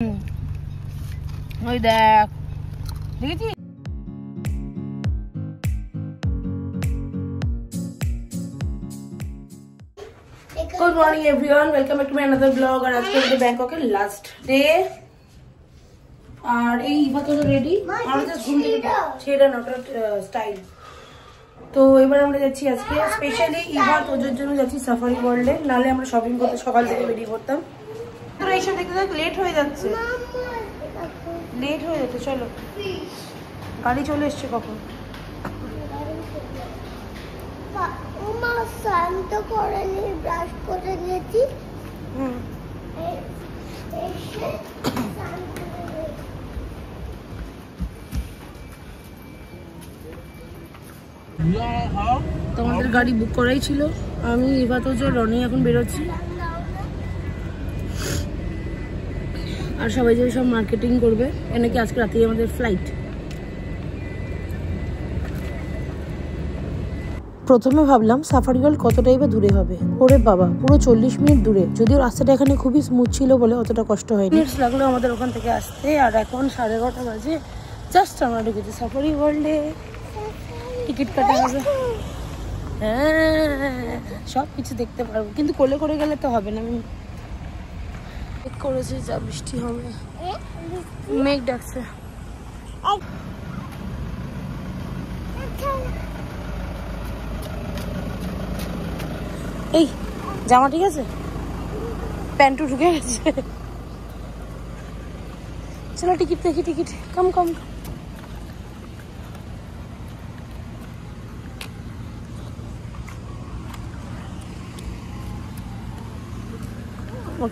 ওই দেখ, দেখেছিস? Good morning everyone, welcome back to my another blog. আর আজকে আমাদের ব্যাংককের লাস্ট ডে। আর এই ইভা তো রেডি, আমরা জাস্ট ঘুম থেকে ছেড়ে নটা স্টাইল। তো এবার আমরা যাচ্ছি আজকে স্পেশালি ইভা তোজোর জন্য যাচ্ছি সাফারি ওয়ার্ল্ডে। নাহলে আমরা শপিং করতে সকাল থেকে বেরিয়ে পড়তাম। তোরা এইসব দেখতে দেখ, লেট হয়ে যাচ্ছে, লেট হয়ে যাচ্ছে। চলো, গাড়ি চলে এসছে কখন? শান্ত করে নিয়ে ব্রাশ করে নিয়েছি। তোমাদের গাড়ি বুক করাই ছিল। আমি এবার তো রনি এখন বেরোচ্ছি, আর সবাই যে সব মার্কেটিং করবে। নাকি আজকে রাতেই আমাদের ফ্লাইট। প্রথমে ভাবলাম সাফারি ওয়ার্ল্ড কতটাই বা দূরে হবে। ওরে বাবা, পুরো 40 মিনিট দূরে। যদিও রাস্তাটা এখানে খুবই স্মুথ ছিল বলে অতটা কষ্ট হয়নি। মিনিটস লাগলো আমাদের ওখান থেকে আসতে। আর এখন 11:30 বাজে। জাস্ট আমরা ঢুকেছি সাফারি ওয়ার্ল্ডে। টিকিট কাটা হবে। হ্যাঁ, সব কিছু দেখতে পারবো, কিন্তু কোলে করে গেলে তো হবে না। আমি চেক করেছি, যা বৃষ্টি হবে, মেঘ ডাকছে। এই জামা ঠিক আছে, প্যান্টও ঢুকে গেছে। চলো টিকিট দেখি, টিকিট কম কম।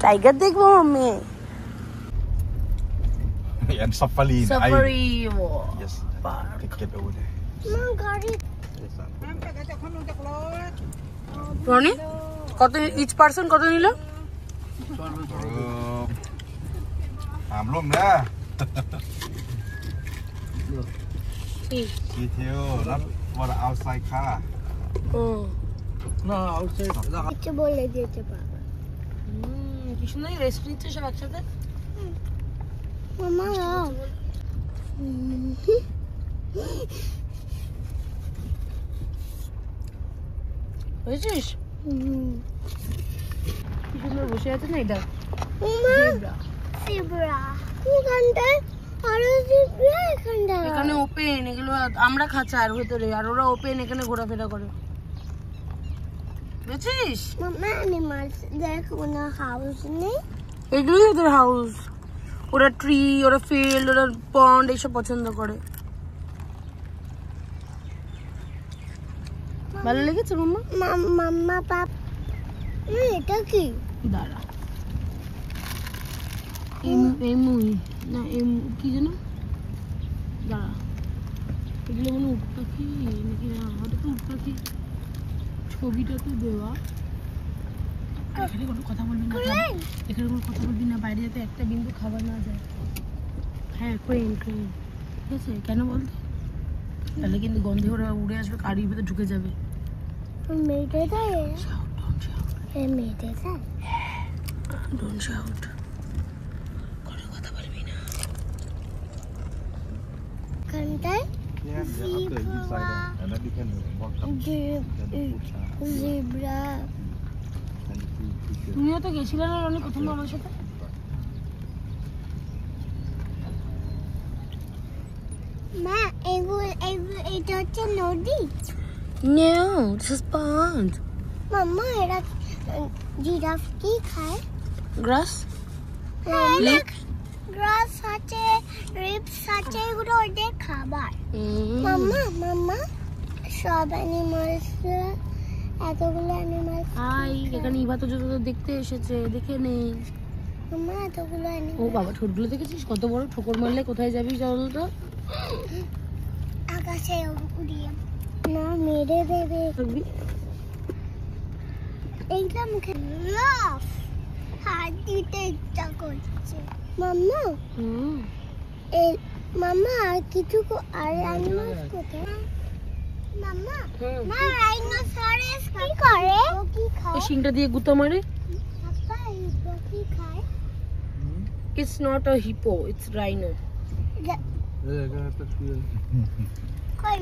টাইগার দেখবো আমি। And safari. Safari. Yes. Get over there. Roni, কত ইচ পার্সন কত নিল? Belum dah. Detail. Not for the outside car. না, আউটসাইড কিছু বলে দিতে পারবো। কি সুন্দর রেস্ট নিচ্ছে সব একসাথে। মামা বুঝছিস? কি সুন্দর বসে আছে না এটা। এখানে ওপেন, এগুলো আমরা খাঁচার ভেতরে, আর ওরা ওপেন এখানে ঘোরাফেরা করে। বুঝছিস? মামা অ্যানিমালস দেখো না, হাউস নেই। এগুলোই ওদের হাউস। ওরা ট্রি, ওরা ফিল্ড, ওরা পন্ড এইসব পছন্দ করে। ভালো লেগেছে মাম্মা? মাম্মা পাপ এটা কি? দাঁড়া, এমুই না কি যেন, দাঁড়া, এগুলো মনে উট পাখি নাকি? না, ওটা তো উট পাখি। ছবিটা তো দেওয়া। এখানে কোনো কথা বলবি না, এখানে কোনো কথা বলবি না, বাইরে যাতে একটা বিন্দু খাবার না যায়। হ্যাঁ, ক্রেন ক্রেন, ঠিক আছে? কেন বলতো? তাহলে কিন্তু গন্ধে ওরা উড়ে আসবে, গাড়ির ভিতরে ঢুকে যাবে। মেয়েটা যায়, শাউট, ডোন্ট শাউট। মেয়েটা যায়, ডোন্ট শাউট, কোনো কথা বলবি না। কানটায় Yeah, after inside there. And then you can walk up. Zebra. And you তুমিও তো গেছিলে না রনি প্রথম আমার সাথে? মা এটা হচ্ছে নদী। No, this is pond. মাম্মা এরা জিরাফ কি খায়? Grass? লেক গ্রাস আছে, রিপস আছে, এগুলো ওদের খাবার। মাম্মা সব অ্যানিমালস, এতগুলো অ্যানিমালস। হাই, এখানে ইভা তো যত দেখতে এসেছে, দেখে নে। মাম্মা এতগুলো ও অ্যানিমালস। বাবা, ঠোঁটগুলো দেখেছিস কত বড়? ঠোকর মারলে কোথায় যাবি চল তো। আকাশে উড়িয়ে না মেরে দেবে। এইটা মুখে লাফ হাত দিতে ইচ্ছা করছে। মাম্মা মাম্মা আর কিছু আর অ্যানিমালস কোথায়? মাম্মা মা রাইনোসরাস কি করে? ও কি খায়? শিংটা দিয়ে গুঁতো মারে। আপা কি খায়? It's not a hippo, it's rhino. কই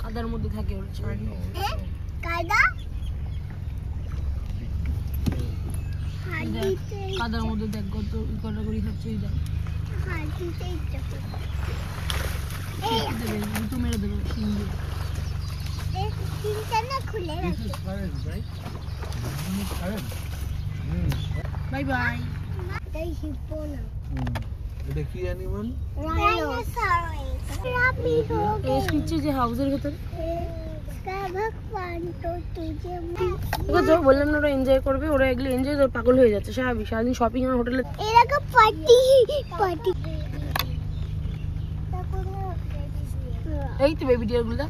কাদার মধ্যে থাকে ওরা ছাড়ি। কাদা হাড়িতে কাদার মধ্যে দেখ কত কটা করে খাচ্ছে এই দেখ। হাড়িতে ইচ্ছা করে দেবে তো মেরে দেবে শিং দিয়ে। এই তিনটা না খুলে রাখি বাই বাই। তাই হিপো না এটা কি অ্যানিমাল? রাইনোসরস রাপি हो এই নিচে যে হাউসের ভেতরে ভগবান তো তুঝে ওকে তো বললাম না ওরা এনজয় করবে, ওরা এগুলো এনজয় করে পাগল হয়ে যাচ্ছে স্বাভাবিক। সারাদিন শপিং আর হোটেলে এরকম পার্টি পার্টি এই তো বেবি ডিয়ার গুলো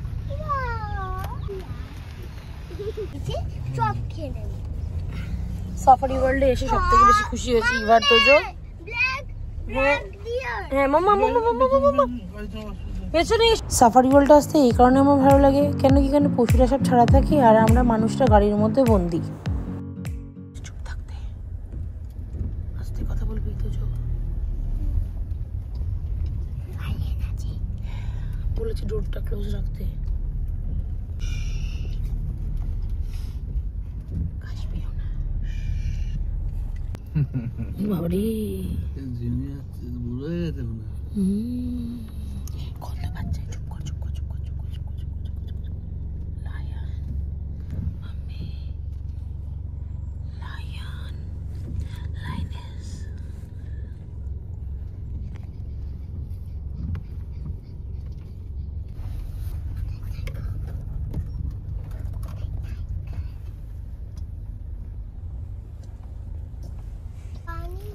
চপ খেয়ে নেব সাফারি ওয়ার্ল্ডে এসে সব থেকে বেশি খুশি হয়েছি এবার তো যে ব্ল্যাক ডিয়ার হ্যাঁ মাম্মা পেছনে সাফারি ওয়ার্ল্ডে আসতে এই কারণে আমার ভালো লাগে কেন কি এখানে পশুরা সব ছাড়া থাকে আর আমরা মানুষটা গাড়ির মধ্যে বন্দি। চুপ থাকতে আস্তে কথা বলবি তো চোখ বলেছি ডোরটা ক্লোজ রাখতে। কাশবিও না বাবারে বুড়ো হয়ে গেছে মনে হয়। কত বাচ্চা চুপ কর চুপ কর চুপ কর চুপ কর চুপ কর চুপ কর চুপ কর লায়ন মাম্মি লায়ন লাইনেস পানি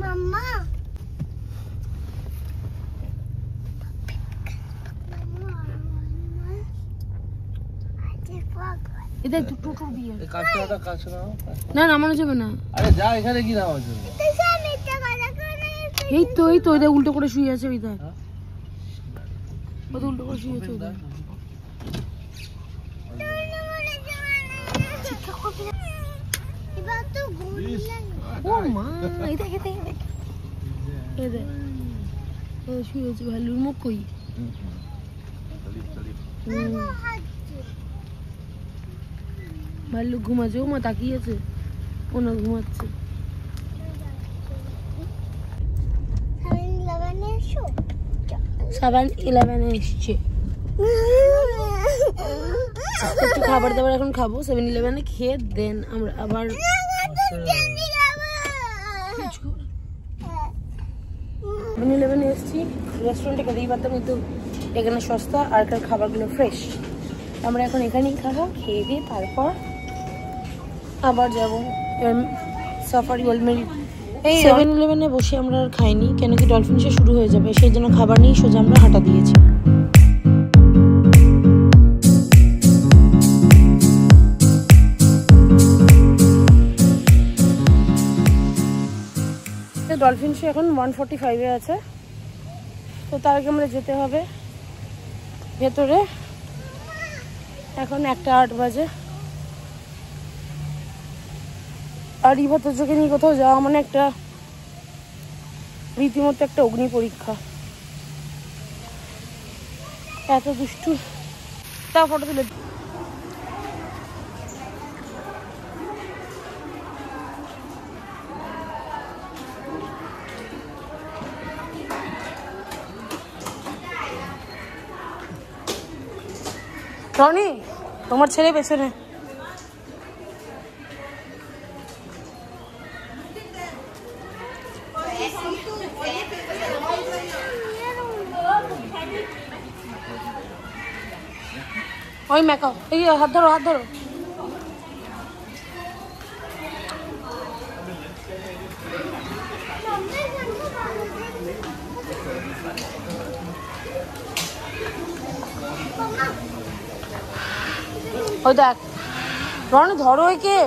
মাম্মা এটা একটু টোটোর বিয়ে এই কাছটা কাছে নাও। না নামানো যাবে না। আরে যা এখানে কি নাও আছে? এই তো ওইটা উল্টো করে শুয়ে আছে ওইটা ওইটা উল্টো করে শুয়ে আছে ওইটা এবার তো ঘুরলেন ও মা এই দেখ এই দেখ এই দেখ ও শুয়ে আছে ভালুর মুখ কই ভাল্লুক ঘুমাচ্ছে ও মা তাকিয়ে আছে ও না ঘুমাচ্ছে 7-11 এসছে একটু খাবার দাবার এখন খাবো 7-11 খেয়ে দেন আমরা আবার 7-11 এসছি রেস্টুরেন্টে খেতেই পারতাম কিন্তু এখানে সস্তা আর এখানে খাবারগুলো ফ্রেশ আমরা এখন এখানেই খাবো খেয়ে দিয়ে তারপর আবার যাবো সাফারি ওয়ার্ল্ড মেরি এই 7-11 বসে আমরা আর খাইনি কেন কি ডলফিন শো শুরু হয়ে যাবে সেই জন্য খাবার নিয়ে সোজা আমরা হাঁটা দিয়েছি ডলফিন শো এখন 145-এ আছে তো তার আগে আমরা যেতে হবে ভেতরে এখন 1:08 বাজে আর ইভাতো চোখে নিয়ে কোথাও যাওয়া মানে একটা রীতিমতো একটা অগ্নি পরীক্ষা এত দুষ্টু তা ফটো তুলে রনি তোমার ছেলে পেছনে ওই মেকাও এই হাত ধরো ওই দেখ রনি ধরো একে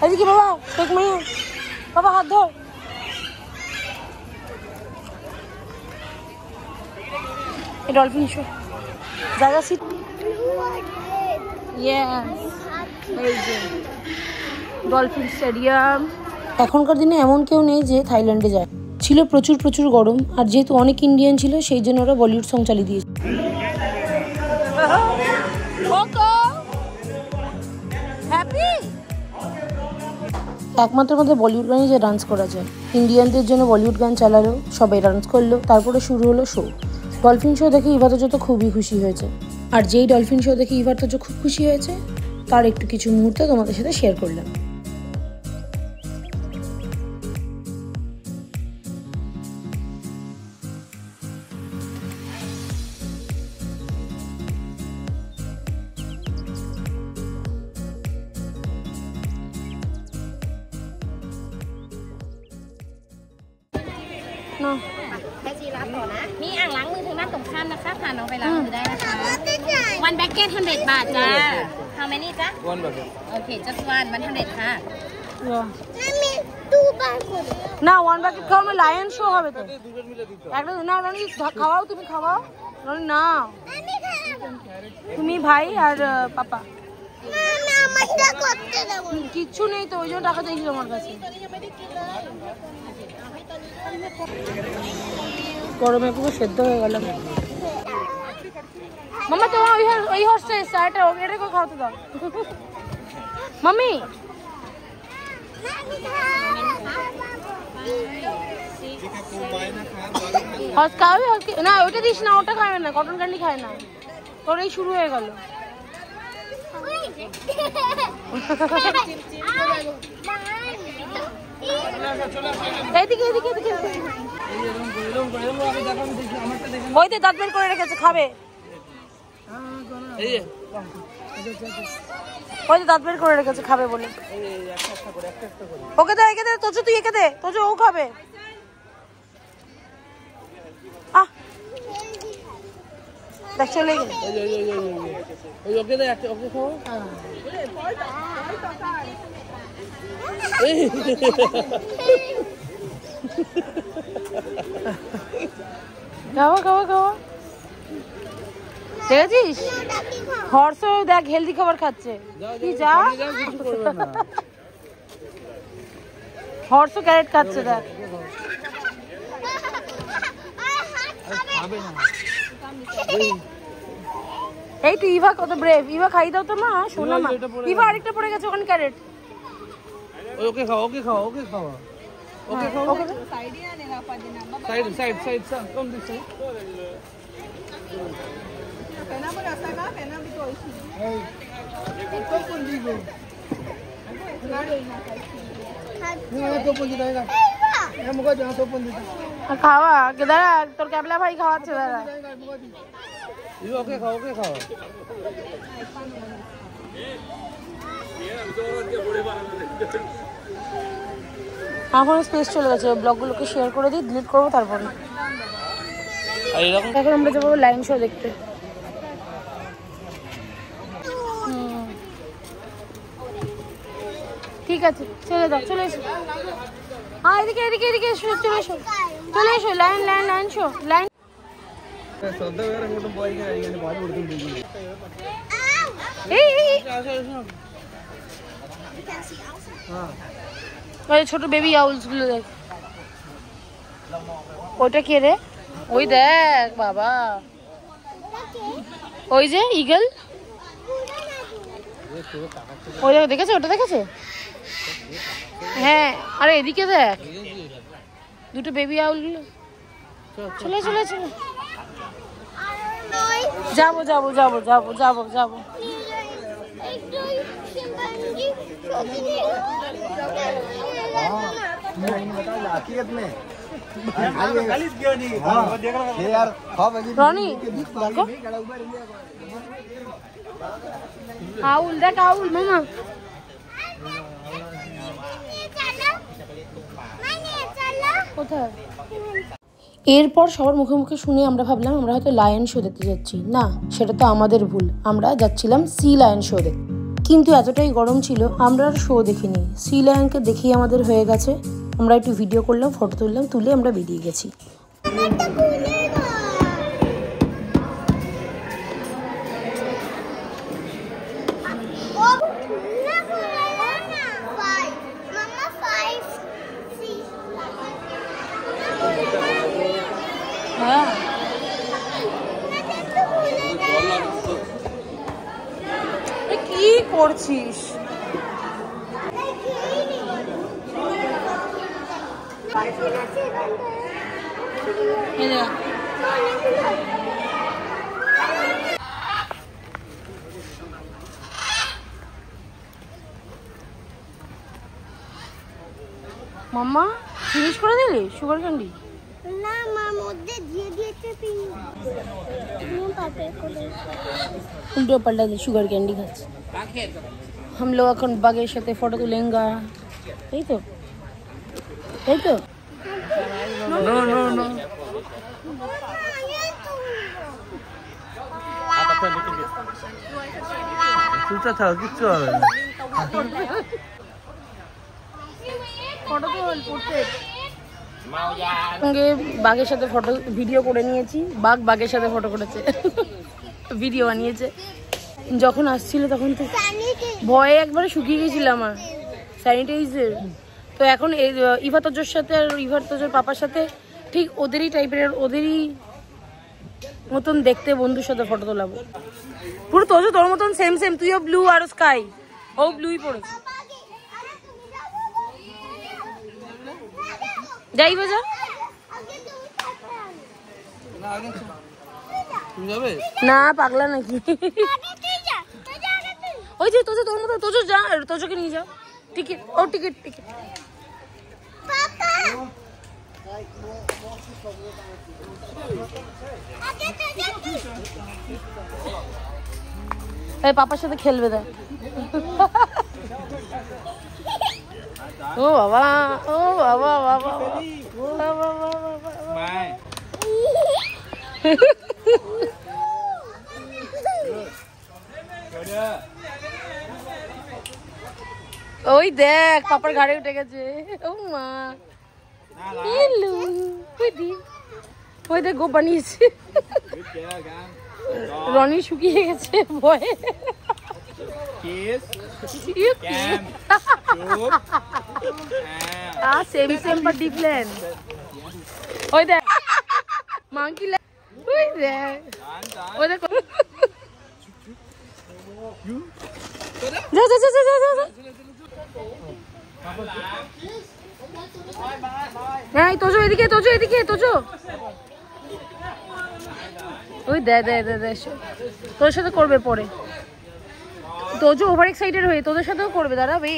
এদিকে বাবা, টেক মাই হ্যান্ড। বাবা হাত ধর। এই ডলফিন শো জায়গা সিট। এই যে ডলফিন স্টেডিয়াম। এখনকার দিনে এমন কেউ নেই যে থাইল্যান্ডে যায়। ছিল প্রচুর প্রচুর গরম, আর যেহেতু অনেক ইন্ডিয়ান ছিল সেই জন্য ওরা বলিউড সং চালিয়ে দিয়েছে। একমাত্র মধ্যে বলিউড গানই যে ডান্স করা যায়। ইন্ডিয়ানদের জন্য বলিউড গান চালালো, সবাই ডান্স করলো, তারপরে শুরু হলো শো। ডলফিন শো দেখে ইভাতোজো তো খুবই খুশি হয়েছে। আর যেই ডলফিন শো দেখে ইভাতোজো খুব খুশি হয়েছে, তার একটু কিছু মুহূর্ত তোমাদের সাথে share করলাম।มีอ่างล้างมือทางด้านตรงข้ามนะคะพาน้องไปล้างมือได้นะคะ One bucket 100 บาทจ้า How many จ้า One bucket. Okay just one 100 ค่ะ আমি দুবার করি না, ওয়ান বাকেট খাওয়া মানে লায়ন শো হবে তো। একটা না রনি খাওয়াও, তুমি খাওয়াও রনি। না আমি খাবো তুমি ভাই আর পাপা। না না আমারটা করতে দাও কিচ্ছু নেই তো, ওই জন্য টাকা চাইছিল আমার কাছে। গরমে পুরো সেদ্ধ হয়ে গেল। মাম্মা তোমার ওই হচ্ছে এটা করে খাওয়াতে দাও। মাম্মি না ওইটা দিস না, ওটা খাবে না, কটন ক্যান্ডি খায় না। তোর এই শুরু হয়ে গেল। এইদিকে এদিকে এদিকে ওই তো দাঁত বের করে রেখেছে, খাবে। ওই তো দাঁত বের করে রেখেছে, খাবে বলে। ওকে দে, একে দে, তোজো তুই একে দে, তোজো ও খাবে। আহ দেখ চলে গেল। ওকে দে, ওকে খাও। খাওয়া খাওয়া খাওয়া দেখেছিস? হর্ষ দেখ হেলদি খাবার খাচ্ছে। কি যা হর্ষ ক্যারেট খাচ্ছে দেখ। এই তো ইভা কত ব্রেভ। ইভা খাই দাও তো মা, শোনা মা। ইভা আরেকটা পড়ে গেছে ওখানে ক্যারেট। ওকে খাও, ওকে খাও, ওকে খাও, ওকে খাও। Side com this. খাওয়া দাঁড়া, তোর ক্যাবলা ভাই খাওয়াচ্ছে দাঁড়া। ওকে খাও, ওকে খাও। এখন স্পেস চলে গেছে, ব্লগগুলোকে শেয়ার করে দিই, ডিলিট করবো তারপরে। এখন আমরা যাবো লাইন শো দেখতে। ঠিক আছে চলে দাও, চলে এসো। হ্যাঁ এদিকে এদিকে এদিকে এসো, চলে এসো, চলে এসো। Line line line show line. ছোট বেবি আউলস গুলো দেখ। ওইটা কে রে? ওই দেখ বাবা, ওই যে ইগল। ওই দেখেছে, ওটা দেখেছে। হ্যাঁ আরে এদিকে দেখ, দুটো বেবি আউল গুলো। চলে চলে চলে যাবো যাবো যাবো যাবো যাবো যাবো। রনি দেখো আউল, দেখ আউল মামা। কোথায়? এরপর সবার মুখে মুখে শুনে আমরা ভাবলাম আমরা হয়তো লায়ন শো দেখতে যাচ্ছি। না, সেটা তো আমাদের ভুল। আমরা যাচ্ছিলাম সি লায়ন শো দেখতে। কিন্তু এতটাই গরম ছিল আমরা আর শো দেখিনি। সি লায়নকে দেখেই আমাদের হয়ে গেছে। আমরা একটু ভিডিও করলাম, ফটো তুললাম, তুলে আমরা বেরিয়ে গেছি। হ্যাঁ কি করছিস? মাম্মা ফিনিশ করে দিলি সুগার ক্যান্ডি? না মা মধ্যে দিয়ে দিয়েছে উল্টো পাল্টা দিয়ে সুগার ক্যান্ডি খাচ্ছে। हम लोग এখন বাগের সাথে ফটো তুলেঙ্গা, তাই তো? তাই তো? নো নো নো চুপটা থাকো, কিচ্ছু হবে না। ফটো তুলতে সঙ্গে বাঘের সাথে ফটো ভিডিও করে নিয়েছি। বাঘের সাথে ফটো করেছে, ভিডিও বানিয়েছে। যখন আসছিল তখন তো ভয়ে একবারে শুকিয়ে গেছিল আমার স্যানিটাইজার। তো এখন ইভা তোজোর সাথে আর ইভা তোজোর পাপার সাথে ঠিক ওদেরই টাইপের, ওদেরই মতন দেখতে বন্ধুর সাথে ফটো তোলাবো। পুরো তোজো তোর মতন সেম সেম, তুইও ব্লু আর স্কাই, ও ব্লুই পড়েছে। যাই বাজা না পাগলা নাকি? ওই যে তোজো তোর মতো, তোজো যা, তোজোকে নিয়ে যাও। টিকিট, ও টিকিট টিকিট। এই পাপার সাথে খেলবে দেখ। ও বাবা, ও বাবা বাবা ওই দেখ পাপার ঘাড়ে উঠে গেছে। ও মা ওই দেখ গো বানিয়েছে। রনি শুকিয়ে গেছে ভয়ে। Same same but different. ওই দেখ মাঙ্কি, ওই দেখ, ওই দেখ। যা যা যা যা যা যা। এই তোজো এদিকে, তোজো এদিকে, তোজো। ওই দে দে দে দে, তোর সাথে করবে পরে। তোজো ওভার এক্সাইটেড হয়ে তোদের সাথেও করবে, দাঁড়া বে।